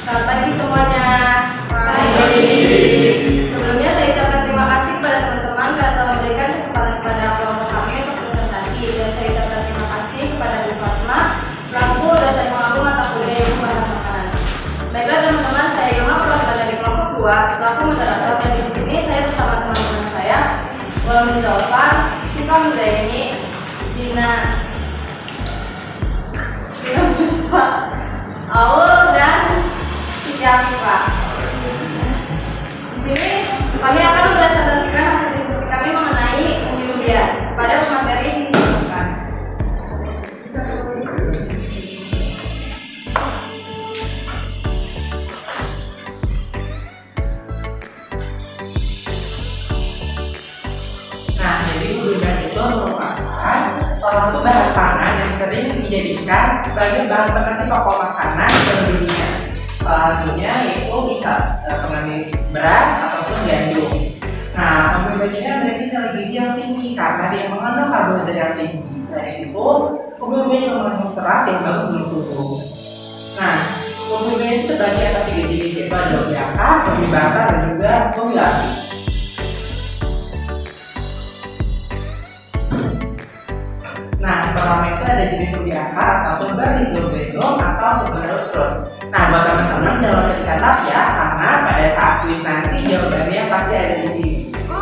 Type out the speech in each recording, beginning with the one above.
Selamat pagi semuanya. Pagi. Sebelumnya saya ucapkan terima kasih kepada teman-teman karena telah memberikan kesempatan kepada kelompok kami untuk presentasi, dan saya ucapkan terima kasih kepada Bu Fatma selaku dosen pengampu mata kuliah ilmu bahan makanan. Baiklah teman-teman, saya Ilma perwakilan dari kelompok 2 selaku moderator, dan di sini saya bersama teman-teman saya Walau Zalfan, Siva Mudaini, Dina Puspa, Aul, dan Cijafifa. Di sini kami akan mempresentasikan hasil diskusi kami mengenai umbi-umbian pada materi yang disampaikan. Nah, jadi umbi-umbian itu merupakan salah satu bahan pangan yang sering dijadikan sebagai bahan pengganti pokok makanan di dunia. Salah satunya yaitu bisa pengganti beras ataupun gandum. Nah, umbi-umbian ini memiliki nilai gizi yang tinggi karena dia mengandung karbohidrat yang tinggi. Selain itu, umbi-umbian juga mengandung serat yang bagus untuk tubuh. Nah, umbi-umbian itu terbagi atas 3 jenis, yaitu ada umbi akar, umbi bakar, dan juga umbi lapis. Nah, pertama itu ada jenis umbi akar atau Rhizobedum atau Tuberosron. Nah, buat teman-teman jangan lupa dicatat ya, karena pada saat kuis nanti jawabannya pasti ada di sini.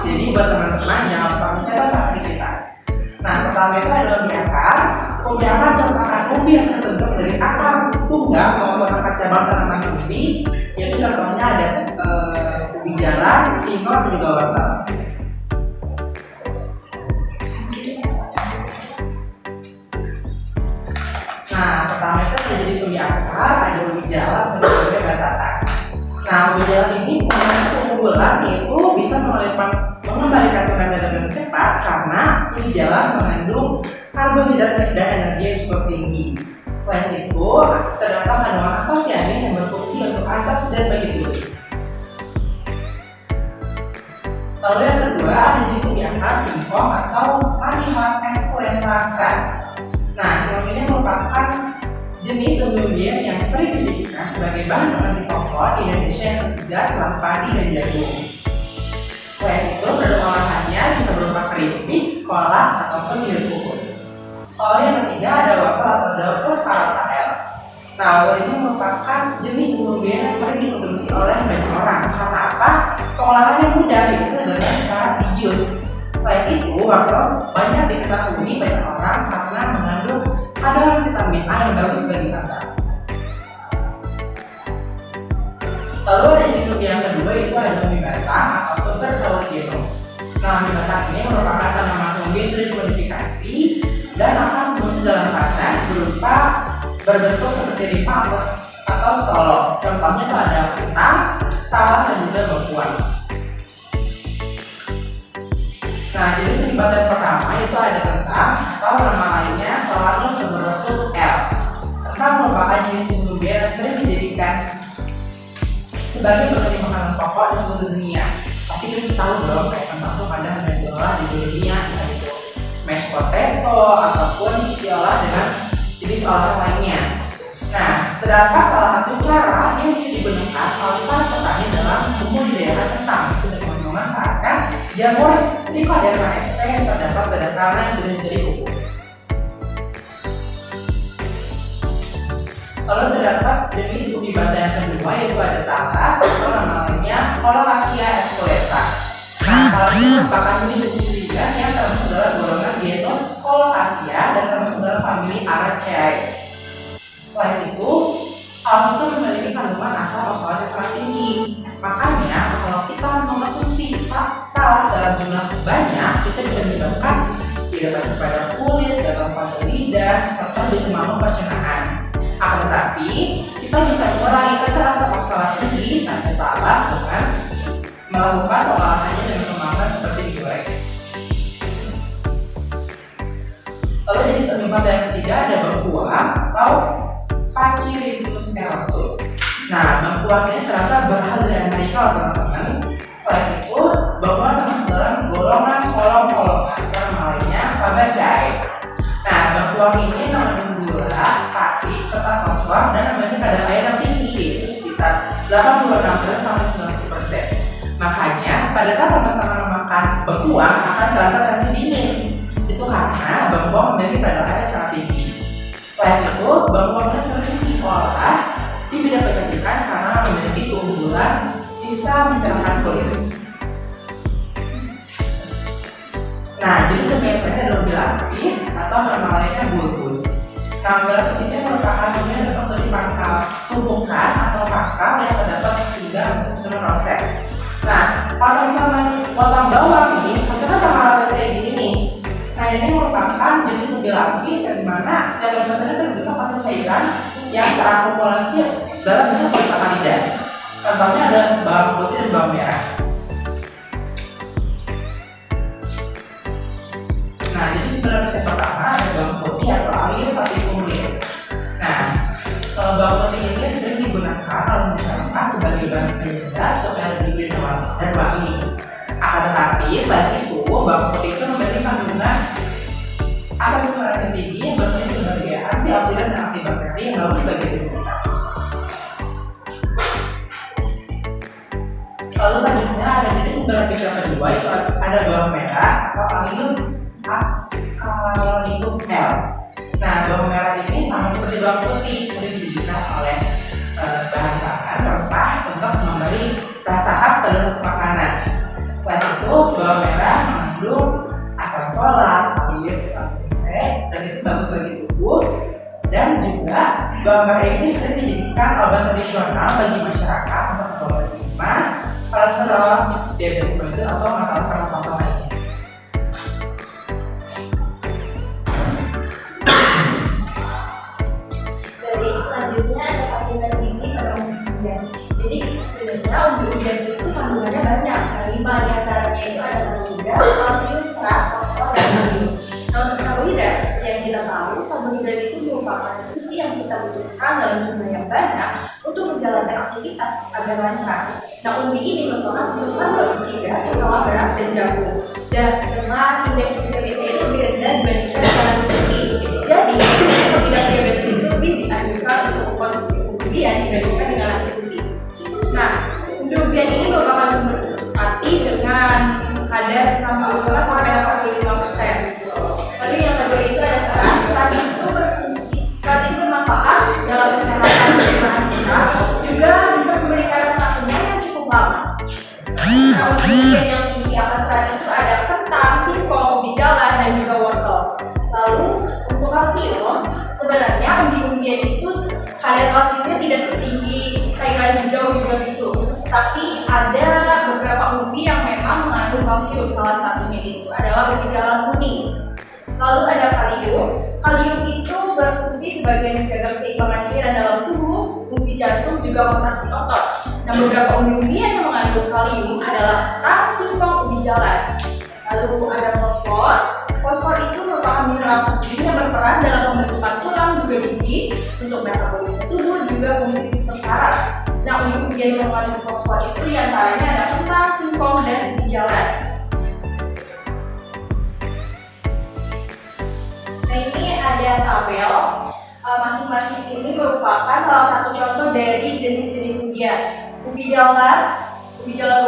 Jadi buat teman-teman jangan lupa mencatat materi kita. Nah, pertama itu ada umbi akar. Umbi akar merupakan umbi yang terbentuk dari akar tunggal maupun akar cabang tanaman umbi. Yaitu contohnya ada umbi jalar, singkong, dan juga wortel. Nah, pertama itu ada jenis umbi akar, ada umbi jalar, dan juga umbi batatas. Nah, umbi jalar ini punya keunggulan yaitu bisa mengembalikan tenaga dengan cepat karena umbi jalar mengandung karbohidrat dan energi yang cukup tinggi. Selain itu, terdapat kandungan antosianin yang berfungsi untuk antioksidan bagi tubuh. Lalu yang kedua ada jenis umbi akar singkong atau Manihot esculenta trans. Nah, singkong ini merupakan jenis umbi-umbian yang sering dijadikan sebagai bahan pengganti pokok di Indonesia yang ketiga setelah padi dan jagung. Selain itu, produk olahannya bisa berupa keripik, kolak, ataupun direbus. Lalu yang ketiga ada wortel atau Dauphus carota. Nah, wortel ini merupakan jenis umbi-umbian yang sering dikonsumsi oleh banyak orang. Karena apa? Pengolahannya mudah, yaitu dengan cara dijus. Selain itu, wortel banyak diketahui banyak orang karena mengandung kandungan vitamin A yang bagus bagi mata. Lalu ada jenis umbi yang kedua yaitu ada umbi batang atau Tuberosron. Nah, umbi batang ini merupakan tanaman umbi yang sudah dimodifikasi dan akan muncul dalam tanah berupa berbentuk seperti ripa atau stolok. Contohnya itu ada kentang, talas, dan juga bengkuang. Nah, jenis umbi batang pertama itu ada kentang atau nama lainnya Solanum tuberosum L. Kentang merupakan jenis umbi yang sering dijadikan sebagai pengganti makanan pokok di seluruh dunia. Pasti kita tahu dong, kayak kentang itu kadang ada diolah di seluruh dunia, yaitu mashed potato ataupun diolah dengan jenis olahan lainnya. Nah, terdapat salah satu cara yang bisa digunakan oleh para petani dalam membudidayakan kentang, itu dengan memanfaatkan jamur Trichoderma sp yang terdapat pada tanah yang sudah menjadi pupuk. Lalu terdapat jenis umbi batang yang kedua yaitu ada talas atau nama lainnya Colocasia esculenta. Nah, talas ini merupakan jenis umbi-umbian yang termasuk dalam golongan genus Colocasia dan termasuk dalam famili Araceae. Selain itu, talas itu memiliki kandungan asam oksalat yang sangat tinggi. Makanya, kalau kita mengkonsumsi talas dalam jumlah banyak, kita bisa menyebabkan iritasi pada kulit, gatal pada lidah, serta bisa mengganggu pencernaan. Akan tetapi, kita bisa mengurangi kadar asam oksalat tinggi pada talas dengan melakukan pengolahannya dengan kemasan seperti digoreng. Lalu jenis umbi batang yang ketiga ada bengkuang atau Pachyrismus elsus. Nah, bengkuang ini ternyata berasal dari Amerika, teman-teman. Selain itu, bengkuang termasuk dalam golongan kolom-kolongan yang namanya Fabaceae. Nah, bengkuang ini mengandung gula, serta fosfor dan memiliki kadar air yang tinggi, yaitu sekitar kulit. Nah, jadi sebenarnya ada dua lapis atau nama lainnya bulbus. Nah, bulbus ini merupakan bagian datang dari pangkal tumpukan atau pangkal yang terdapat hingga susunan roset. Nah, potong bawang ini maksudnya pangkal kayak gini nih. Nah, ini merupakan jenis sebilah lapis yang dimana dalam bahasanya terbentuk atas cairan yang terakumulasi dalam bentuk polisakarida. Contohnya ada bawang putih dan bawang merah. Nah, jadi sebenarnya yang pertama ada bawang putih atau alium sativum. Nah, kalau bawang putih ini sering digunakan oleh masyarakat sebagai bahan penyedap supaya lebih berwarna dan wangi. Akan tetapi selain itu, bawang putih itu memiliki kandungan asam sulfur yang tinggi yang berfungsi sebagai antioksidan dan antibakteri yang bagus bagi tubuh kita. Lalu selanjutnya ada jenis sumber lapis yang kedua, itu ada bawang merah atau alium ascalonicum L. Nah, bawang merah ini sama seperti bawang putih, sering digunakan oleh bahan-bahan rempah untuk memberi rasa khas pada suatu makanan. Selain itu, bawang merah mengandung asam folat, alium vitamin C, dan itu bagus bagi tubuh. Dan juga bawang merah ini sering dijadikan obat tradisional bagi masyarakat untuk mengobati demam, kolesterol, diabetes mellitus atau masalah pernapasan lainnya. Dari selanjutnya ada kandungan gizi pada umbi-umbian. Jadi sebenarnya umbi-umbian itu kandungannya banyak. 5 diantaranya itu ada karbohidrat, kalsium, serat, fosfor, dan kalium. Nah, untuk karbohidrat seperti yang kita tahu, karbohidrat itu merupakan nutrisi yang kita butuhkan dalam jumlah yang banyak untuk menjalankan aktivitas agar lancar. Nah, umbi ini merupakan sumber karbohidrat ketiga setelah beras dan jagung. Dan dengan indeks vitamin C itu lebih rendah dibandingkan dengan nasi putih. Jadi, kalau tidak diabetes itu lebih dianjurkan untuk mengkonsumsi umbi-umbian dibandingkan dengan nasi putih. Nah, umbi-umbian ini merupakan sumber hati dengan kadar 65 sampai 85%. Lalu yang kedua itu ada serat. Serat itu bermanfaat dalam kesehatan pencernaan kita, juga bisa memberikan rasa kenyang yang cukup lama. Nah, umbi-umbian yang tinggi akan serat itu ada kentang, singkong, ubi jalan, dan juga wortel. Lalu untuk kalsium, sebenarnya umbi-umbian itu kadar kalsiumnya tidak setinggi sayuran hijau juga susu. Tapi ada beberapa umbi yang memang mengandung kalsium. Salah satunya itu adalah ubi jalan kuning. Lalu ada kalium. Kalium itu berfungsi sebagai menjaga keseimbangan cairan dalam tubuh, fungsi jantung, juga kontraksi otot. Nah, beberapa umbi-umbian yang mengandung kalium adalah kentang, singkong, ubi jalan. Lalu ada fosfor. Fosfor itu merupakan mineral penting yang berperan dalam pembentukan tulang, juga gigi, untuk metabolisme tubuh, juga fungsi sistem saraf. Nah, umbi-umbian yang mengandung fosfor itu diantaranya ada kentang, singkong, dan ubi jalan. Nah, ini ada tabel. Masing-masing ini merupakan salah satu contoh dari jenis-jenis umbian. Ubi jalan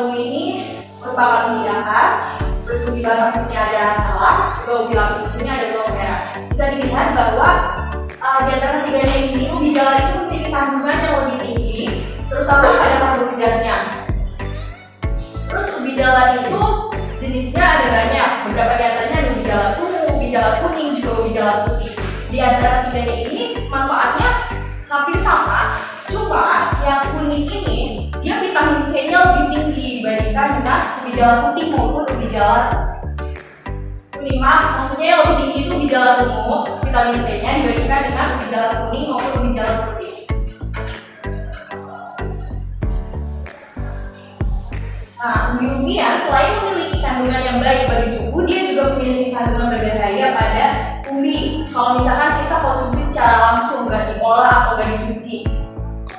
ungu ini merupakan umbi akar. Terus ubi lapisnya ada talas, juga ubi lapis di sini ada bawang merah. Bisa dilihat bahwa di antara ketiganya ini ubi jalan itu memiliki kandungan yang lebih tinggi, terutama pada karbohidratnya. Terus ubi jalan itu jenisnya ada banyak. Beberapa di antaranya ada ubi jalan ungu, ubi jalan kuning, juga ubi jalan putih. Di antara ketiganya ini manfaatnya hampir sama, cuma yang kuning ini dia vitamin C-nya lebih tinggi dibandingkan dengan ubi jalan putih maupun ubi jalan kuning. Maksudnya yang lebih tinggi itu ubi jalan ungu, vitamin C-nya dibandingkan dengan ubi jalan kuning maupun ubi jalan putih. Nah, umbi-umbian selain memiliki kandungan yang baik bagi tubuh, dia juga memiliki kandungan berbahaya pada umbi. Kalau misalkan kita konsumsi secara langsung, nggak diolah atau nggak dicuci.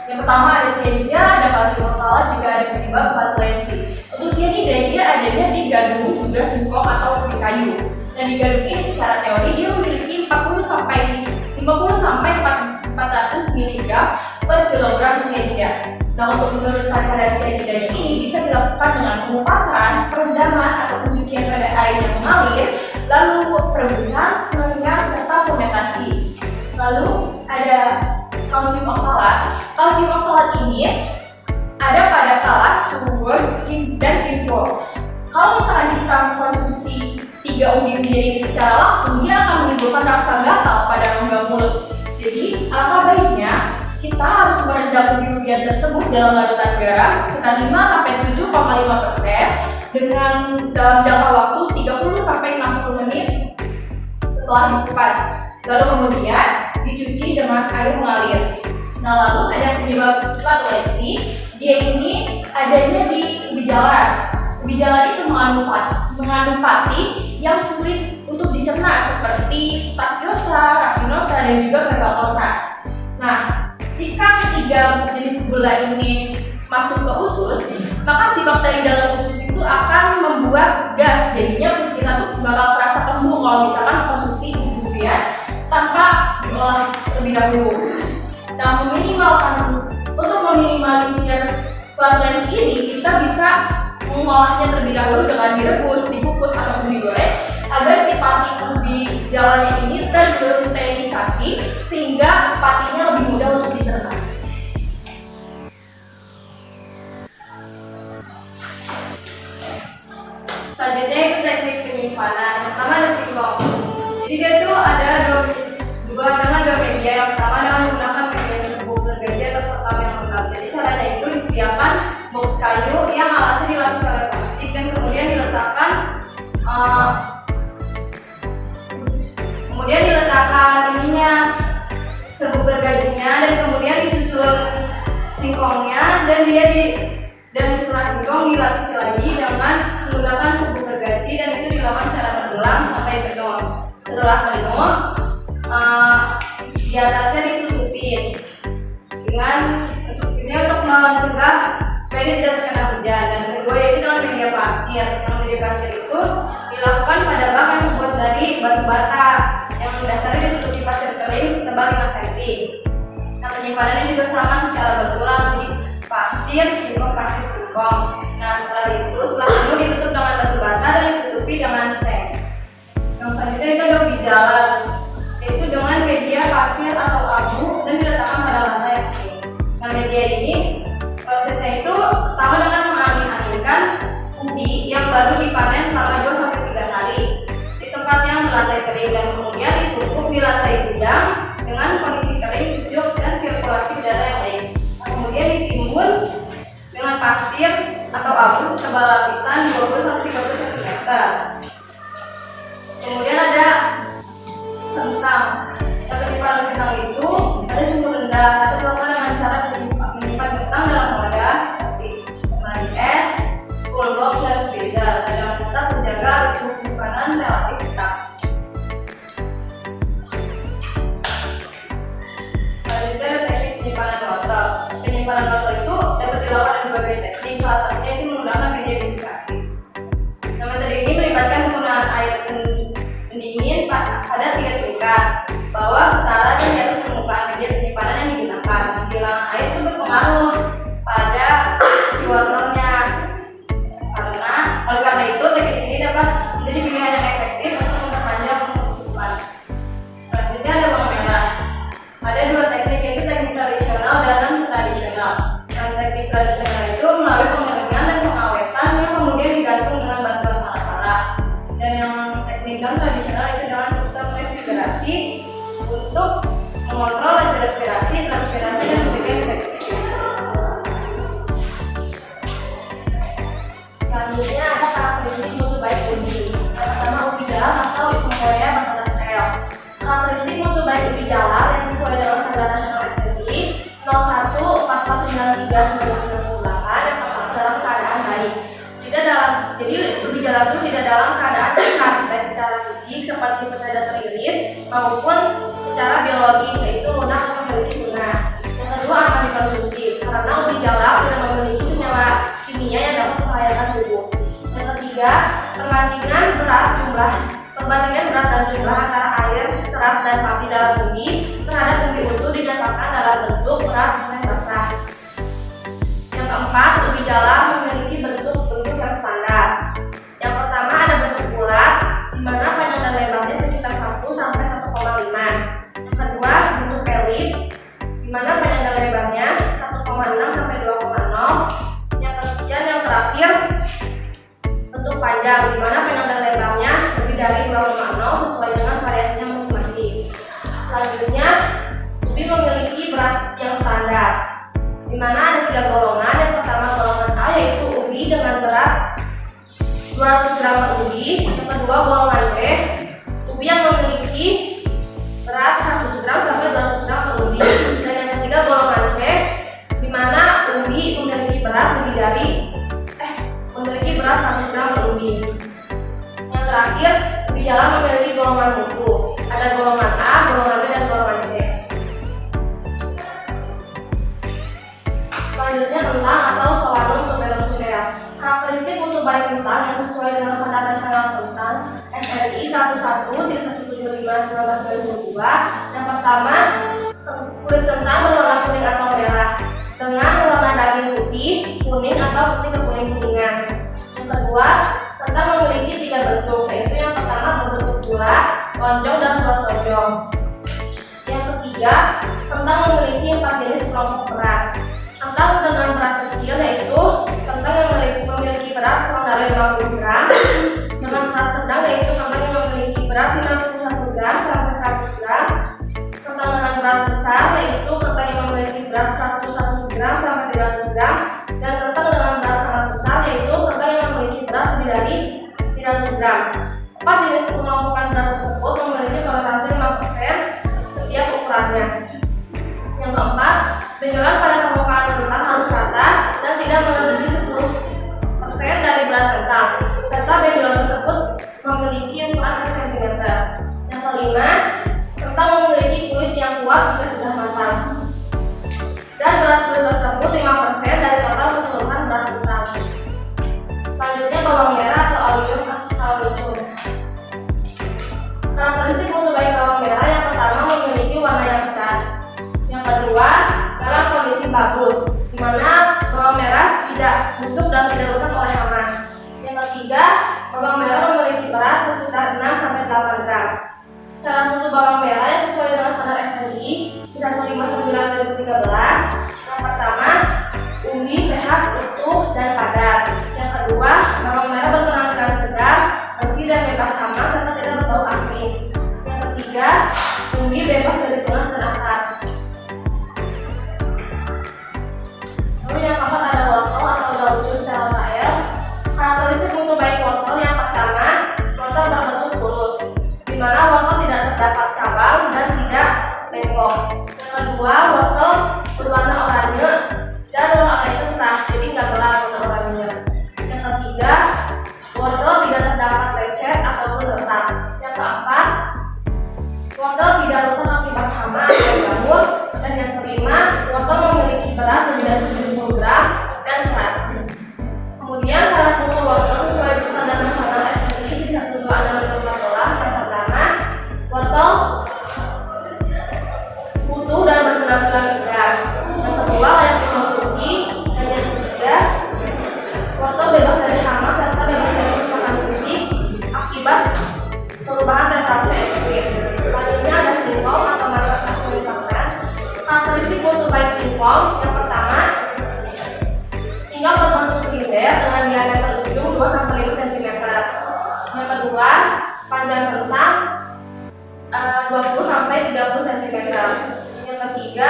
Yang pertama ada cyanida, ada kalsium oksalat, juga ada penyebab flatulensi. Untuk cyanida dia adanya di gadung, juga singkong atau kulit kayu. Dan di gadung ini secara teori dia memiliki 50 sampai 400 mg per kilogram cyanida. Nah, untuk menurunkan kadar cyanidanya ini bisa dilakukan dengan pengupasan, perendaman, atau pencucian pada air yang mengalir, lalu perebusan, pengengan, serta fermentasi. Lalu ada kalsium oksalat. Kalsium oksalat ini ada pada talas, sulfur, dan ubi-ubian ini secara langsung, dia akan menimbulkan rasa gatal pada rongga mulut. Jadi, alangkah baiknya kita harus merendam ubi-ubian tersebut dalam larutan garam sekitar 5-7,5% dengan dalam jangka waktu 30-60 menit setelah dikupas. Lalu kemudian dicuci dengan air mengalir. Nah, lalu ada penyebab flatulensi. Dia ini adanya di ubi jalar. Ubi jalar itu mengandung pati yang sulit untuk dicerna seperti Staphylosa, Raffinosa, dan juga Verrucosa. Nah, jika ketiga jenis gula ini masuk ke usus, maka si bakteri dalam usus itu akan membuat gas. Jadinya kita tuh bakal terasa kembung kalau misalkan konsumsi ubi-ubian tanpa diolah terlebih dahulu. Nah, untuk meminimalisir flatulensi ini, kita bisa mengolahnya terlebih dahulu dengan direbus, dikukus, ataupun digoreng agar si pati ubi jalannya ini tergluteinisasi sehingga patinya lebih mudah untuk dicerna. Selanjutnya itu teknik penyimpanan. Pertama ada singkong. Jadi dia tuh ada dua media. Yang pertama dengan menggunakan media serbuk, sergaji atau sekam yang lengkap. Jadi caranya itu disediakan box kayu yang alasnya dilapisi oleh plastik dan kemudian diletakkan serbuk gergajinya dan kemudian disusun singkongnya dan setelah singkong dilapisi lagi dengan menggunakan serbuk gergaji dan itu dilakukan secara berulang sampai penuh. Setelah penuh, di atasnya ditutupin untuk mencegah supaya dia tidak terkena hujan. Dan kedua yaitu dengan media pasir. Dengan media pasir itu dilakukan pada bak yang terbuat dari batu bata yang dasarnya ditutupi pasir kering setebal 5 cm. Nah, penyimpanannya juga sama secara berulang, jadi pasir, singkong. Nah, setelah penuh ditutup dengan batu bata dan ditutupi dengan seng. Yang selanjutnya itu ada ubi jalar, yaitu dengan media pasir atau abu dan diletakkan pada lantai yang kering. Nah, media ini prosesnya itu pertama dengan mengamin-aminkan ubi yang baru dipanen selama 2-3 hari di tempat yang berlantai kering dan kemudian ditumpuk di lantai gudang dengan kondisi kering, sejuk, dan sirkulasi udara yang baik. Nah, kemudian ditimbun dengan pasir atau abu setebal lapisan 20-30 cm. Kemudian ada kentang. Yang penyimpanan kentang itu ada suhu rendah atau dilakukan dengan cara menyimpan kentang dalam wadah seperti lemari es, cool box, dan freezer dengan tetap menjaga suhu penyimpanan relatif tetap. Selanjutnya ada teknik penyimpanan wortel. Penyimpanan wortel itu dapat dilakukan dengan berbagai teknik, salah satunya itu menggunakan media desikrasi. Nah, metode ini melibatkan penggunaan air pendingin pada 3 tingkat bawah, setara, dan di atas permukaan media penyimpanan yang digunakan. Kehilangan air itu berpengaruh pada si wortelnya. Oleh karena itu teknik ini dapat menjadi pilihan yang efektif untuk memperpanjang pembusukan. Selanjutnya ada bawang merah. Ada 2 teknik, yaitu teknik tradisional dan non-tradisional. Yang teknik tradisional itu melalui pengeringan dan pengawetan yang kemudian digantung dengan bantuan para-para. Dan yang teknik non-tradisional itu dengan sistem refrigerasi untuk mengontrol respirasi, transpirasi, dan mencegah infeksi. Selanjutnya ada karakteristik mutu baik ubi. Yang pertama ubi jalar atau Iphomoea Bacillus. Karakteristik mutu baik ubi jalar yang sesuai dengan standar nasional SNI 014493/1998 yang terdapat dalam keadaan baik. Jadi ubi jalar itu tidak dalam keadaan sehat baik secara fisik seperti petanda teriris maupun secara biologis yaitu lunak atau memiliki tunas. Yang kedua aman dikonsumsi karena ubi jalar tidak memiliki senyawa kimia yang dapat membahayakan tubuh. Yang ketiga, perbandingan berat dan jumlah antara air, serat, dan pati dalam ubi terhadap ubi utuh didasarkan dalam bentuk berat dan basah. Yang keempat, ubi jalar memiliki bentuk yang standar. Yang pertama ada bentuk bulat, di mana panjang dan lebarnya sekitar 1-1,5. Yang kedua, bentuk pelip, di mana panjang dan lebarnya 1,6-2,0. Yang ketiga, yang terakhir, bentuk panjang, di mana panjang dan lebarnya lebih dari mana ada 3 golongan. Yang pertama golongan A yaitu ubi dengan berat 200 gram per ubi. Yang kedua golongan B, ubi yang memiliki berat 100 gram sampai 200 gram per ubi. Dan yang ketiga golongan C, di mana ubi memiliki berat lebih dari memiliki berat 100 gram per ubi. Yang terakhir, ubi jalan memiliki golongan mutu. Ada golongan A, golongan B, dan golongan C. Selanjutnya kentang atau Solanum tuberosea. Karakteristik mutu baik kentang yang sesuai dengan standar nasional kentang SNI 11-375/1992. Yang pertama, kulit kentang berwarna kuning atau merah dengan warna daging putih, kuning atau putih kekuning-kuningan. Yang kedua, kentang memiliki 3 bentuk, yaitu yang pertama berbentuk bulat, lonjong, dan bulat lonjong. Yang ketiga, kentang memiliki 4 jenis kelompok berat. Kentang dengan berat kecil yaitu kentang yang memiliki berat kurang dari 50 gram. Dengan berat sedang yaitu kentang yang memiliki berat 51 gram sampai 100 gram. Kentang dengan berat besar yaitu kentang yang memiliki berat 101 gram sampai 300 gram. Dan kentang dengan berat sangat besar yaitu kentang yang memiliki berat lebih dari 300 gram. 4 jenis pengelompokan berat tersebut memiliki toleransi 5% setiap ukurannya. Yang keempat, benjolan pada permukaan kentang harus rata dan tidak melebihi 10% dari berat kentang, serta benjolan tersebut memiliki ukuran 1 cm. Yang kelima, kentang memiliki kulit yang kuat jika sudah matang. Dan berat kulit tersebut 5% dari total keseluruhan berat kentang. Selanjutnya bawang merah atau Allium cascalicum. Karakteristik mutu baik bawang merah yang pertama memiliki warna yang cerah. Yang kedua, dalam kondisi bagus, di mana bawang merah tidak busuk dan tidak rusak oleh hama. Yang ketiga, bawang merah memiliki berat sekitar 6-8 gram. Cara mutu bawang merah yang sesuai dengan standar SNI 159/2013. Yang pertama, umbi sehat, utuh, dan padat. Yang kedua, bawang merah berpenampilan segar, bersih, dan bebas hama serta tidak berbau asin. Yang ketiga, umbi bebas dari tunas dan akar. Yang keempat ada wortel atau Daucus teratae. Karakteristik mutu baik wortel yang pertama, wortel berbentuk lurus, di mana wortel tidak terdapat cabang dan tidak bengkok. Yang kedua, wortel berwarna oranye dan warna itu cerah, jadi nggak gelap warna oranye. Yang ketiga, wortel tidak terdapat lecet ataupun retak. Yang keempat, wortel tidak rusak akibat hama atau jamur. Dan yang kelima, wortel memiliki berat lebih dari 10 gram dan keras. Kemudian syarat mutu wortel sesuai standar nasional SNI 126/2014. Yang pertama, wortel utuh dan berpenampilan segar. Yang kedua, layak dikonsumsi. Dan yang ketiga, wortel bebas dari hama serta bebas dari kerusakan fisik akibat perubahan temperatur ekstrim. Selanjutnya ada singkong atau Marcus acuminata. Karakteristik mutu baik singkong yang pertama, singkong berbentuk silinder dengan diameter ujung 2-5 cm. Yang kedua, panjang kentang 20-30 cm. Yang ketiga,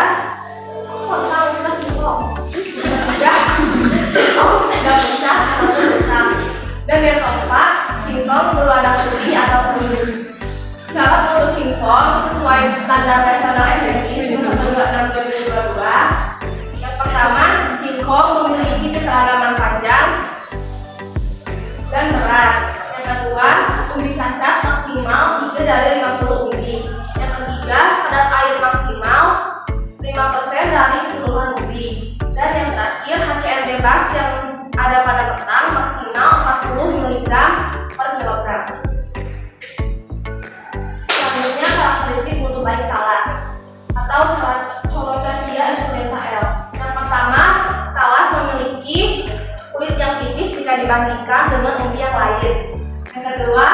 kentang plus singkong. Singkong tidak besar atau besar. Dan yang keempat, singkong berwarna putih atau kuning. Syarat mutu singkong sesuai standar nasional SNI 126/2022. Yang pertama, singkong memiliki keseragaman panjang dan berat. Yang kedua, umbi cacat maksimal 3 dari 50 umbi. Yang ketiga, kadar air maksimal 5% dari keseluruhan umbi. Dan yang terakhir, HCl bebas yang ada pada kentang maksimal 40 mg per kilogram. Selanjutnya, karakteristik mutu baik talas atau Colocasia instrumentae. Yang pertama, talas memiliki kulit yang tipis jika dibandingkan dengan umbi yang lain. Yang kedua,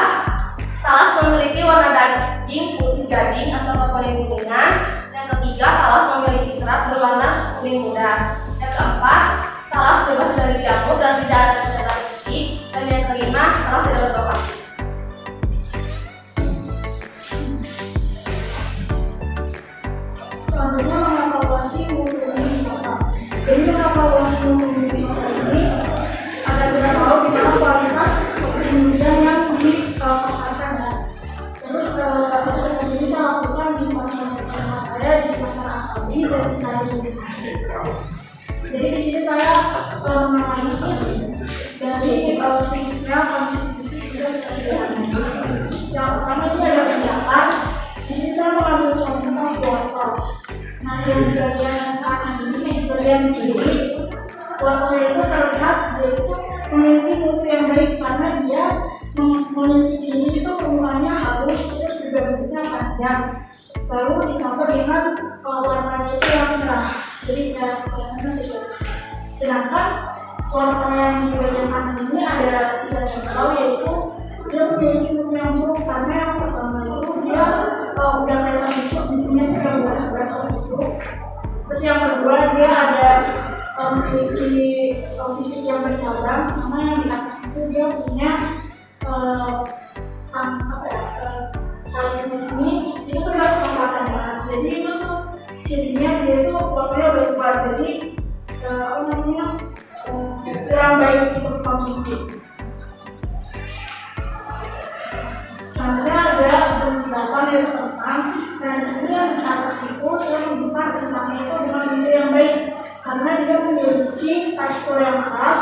talas memiliki warna daging putih gading atau kekuning-kuningan. Yang ketiga, talas memiliki serat berwarna kuning muda. Yang keempat, talas bebas dari jamur dan tidak ada kerusakan fisik. Dan yang kelima, talas tidak berbau asin. Selanjutnya mengevaluasi mutu umbi pasar. Jadi menganalisis dari fisiknya, kondisi fisik juga kita sudah analisis. Yang pertama ini ada pendapat. Di sini saya mengambil contoh tentang wortel. Nah, yang di bagian kanan ini, di bagian kiri, wortel itu terlihat dia itu memiliki mutu yang baik karena dia memiliki ciri itu permukaannya halus, terus juga bentuknya panjang. Lalu ditambah dengan warnanya itu yang cerah, jadi kelihatannya segar. Sedangkan wortel yang di bagian kanan ini ada 3 sampel, yaitu dia memiliki mutu yang buruk karena yang pertama itu dia udah kelihatan busuk, di sini udah berasa busuk. Terus yang kedua dia ada memiliki fisik yang bercabang, sama yang di atas itu dia punya kalian di sini itu tuh udah kecoklatan banget. Jadi itu tuh cirinya dia itu warnanya udah tua, jadi kurang baik untuk konsumsi. Selanjutnya ada penjelasan yaitu tentang, nah di sini yang di atas itu saya membuka tentangnya itu dengan bentuk yang baik karena dia memiliki tekstur yang keras,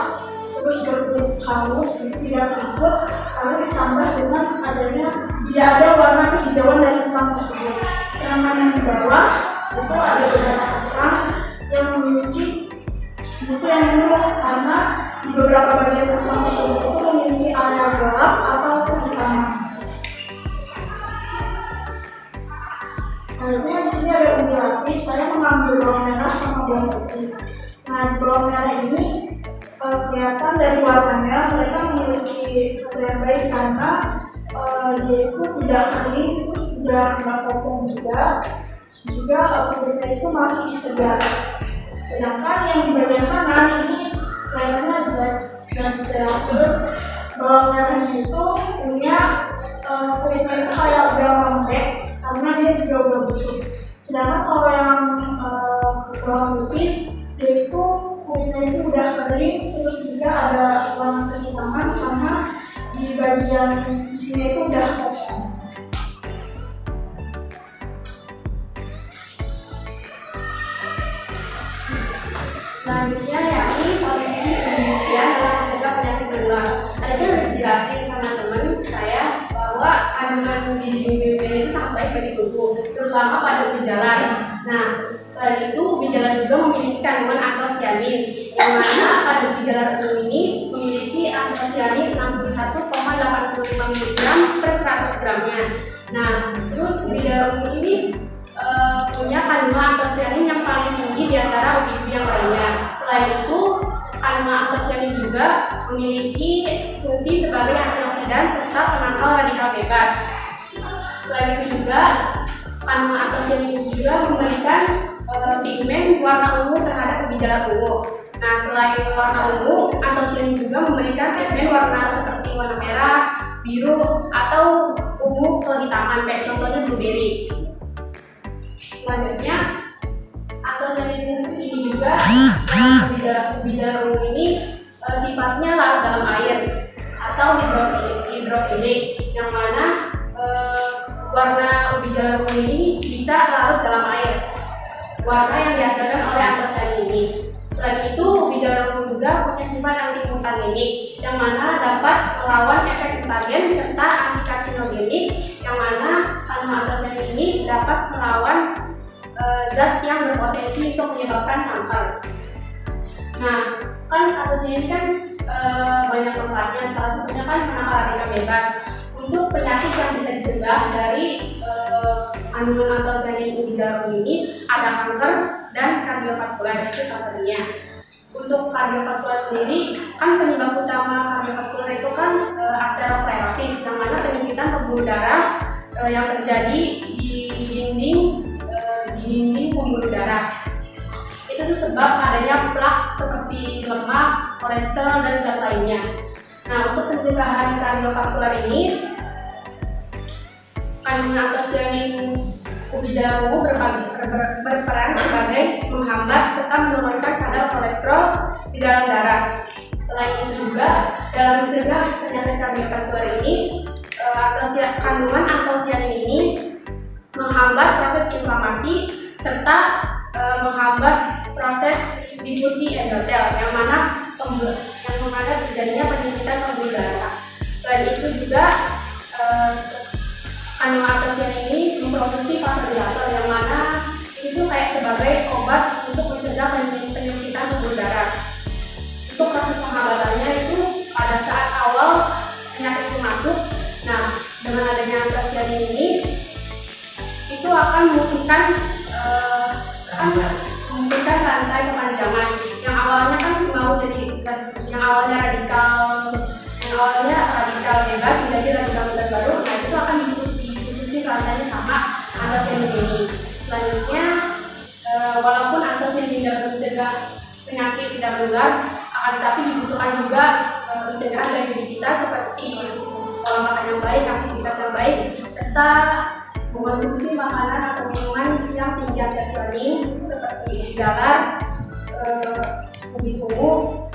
terus berkulit halus, tidak lembut, lalu ditambah dengan adanya tidak ada warna kehijauan dari kentang tersebut. Sedangkan yang di bawah itu ada beberapa kentang yang memiliki mutu yang menurut karena di beberapa bagian kentang tersebut itu memiliki area gelap atau kehitaman. Selanjutnya di sini ada ubi lapis. Saya mengambil bawang merah sama bawang putih. Nah, di bawang merah ini kelihatan dari warnanya mereka memiliki mutu yang baik karena dia itu tidak kering, terus juga nggak kopong juga kulitnya itu masih segar. Sedangkan yang di bagian kanan ini kelihatannya dan terus bawang merahnya itu punya kulitnya itu kayak udah lembek karena dia juga udah busuk. Sedangkan kalau yang bawang putih dia itu kulitnya itu udah kering, terus juga ada warna kehitaman sama di bagian di sini itu udah kosong. Selanjutnya yakni potensi pembuktian dalam mencegah penyakit menular. Tadi udah dijelasin sama teman saya bahwa kandungan gizi UPB itu sangat baik bagi tubuh, terutama pada ubi jalan. Nah, selain itu ubi jalan juga memiliki kandungan antosianin, yang mana pada ubi jalan ini memiliki antosianin 61,85 mg per 100 gramnya. Nah, terus ubi jalan ini punya kandungan antosianin yang paling tinggi di antara ubi-ubi yang lainnya. Selain itu, kandungan antosianin juga memiliki fungsi sebagai antioksidan serta penangkal radikal bebas. Selain itu juga, kandungan antosianin juga memberikan pigmen warna ungu terhadap ubi jalar ungu. Nah, selain warna ungu, antosianin juga memberikan pigmen warna seperti warna merah, biru, atau ungu kehitaman, kayak contohnya blueberry. Selanjutnya, antosianin ini juga ubi jalar ungu ini sifatnya larut dalam air atau hidrofilik, yang mana warna ubi jalar ungu ini bisa larut dalam air, warna yang dihasilkan oleh antosianin ini. Selain itu, ubi jalar ungu juga punya sifat anti-mutagenic, yang mana dapat melawan efek mutagen serta anti-karsinogenik, yang mana kandungan antosianin ini dapat melawan zat yang berpotensi untuk menyebabkan kanker. Nah, kan antosianin kan banyak manfaatnya, salah satunya kan penangkal radikal bebas. Untuk penyakit yang bisa dicegah dari kandungan antosianin ubi jalar ungu ini ada kanker dan kardiovaskular, itu salah satunya. Untuk kardiovaskular sendiri, kan penyebab utama kardiovaskular itu kan aterosklerosis, yang mana penyempitan pembuluh darah yang terjadi di dinding pembuluh darah. Itu tuh sebab adanya plak seperti lemak, kolesterol, dan zat lainnya. Nah, untuk pencegahan kardiovaskular ini, kandungan antosianin ubi jalar ungu berperan sebagai menghambat serta menurunkan kadar kolesterol di dalam darah. Selain itu juga, dalam mencegah penyakit kardiovaskular ini, kandungan antosianin ini menghambat proses inflamasi serta menghambat proses difusi endotel, yang mana yang mana terjadinya penyempitan pembuluh darah. Selain itu juga kandungan antosianin ini memproduksi vasodilator yang mana itu kayak sebagai obat untuk mencegah penyempitan pembuluh darah. Untuk proses pengabatannya itu pada saat awal penyakit itu masuk, nah dengan adanya antosianin ini itu akan memutuskan rantai kepanjangan yang awalnya kan mau jadi yang awalnya radikal bebas menjadi radikal bebas baru. Nah itu akan diputusin rantainya sama antosianin ini. Selanjutnya walaupun antosianin dapat mencegah penyakit tidak menular, akan tetapi dibutuhkan juga pencegahan dari diri kita seperti pola makan yang baik, aktivitas yang baik, serta mengonsumsi makanan atau minuman yang tinggi antosianin seperti garam, kubis ungu,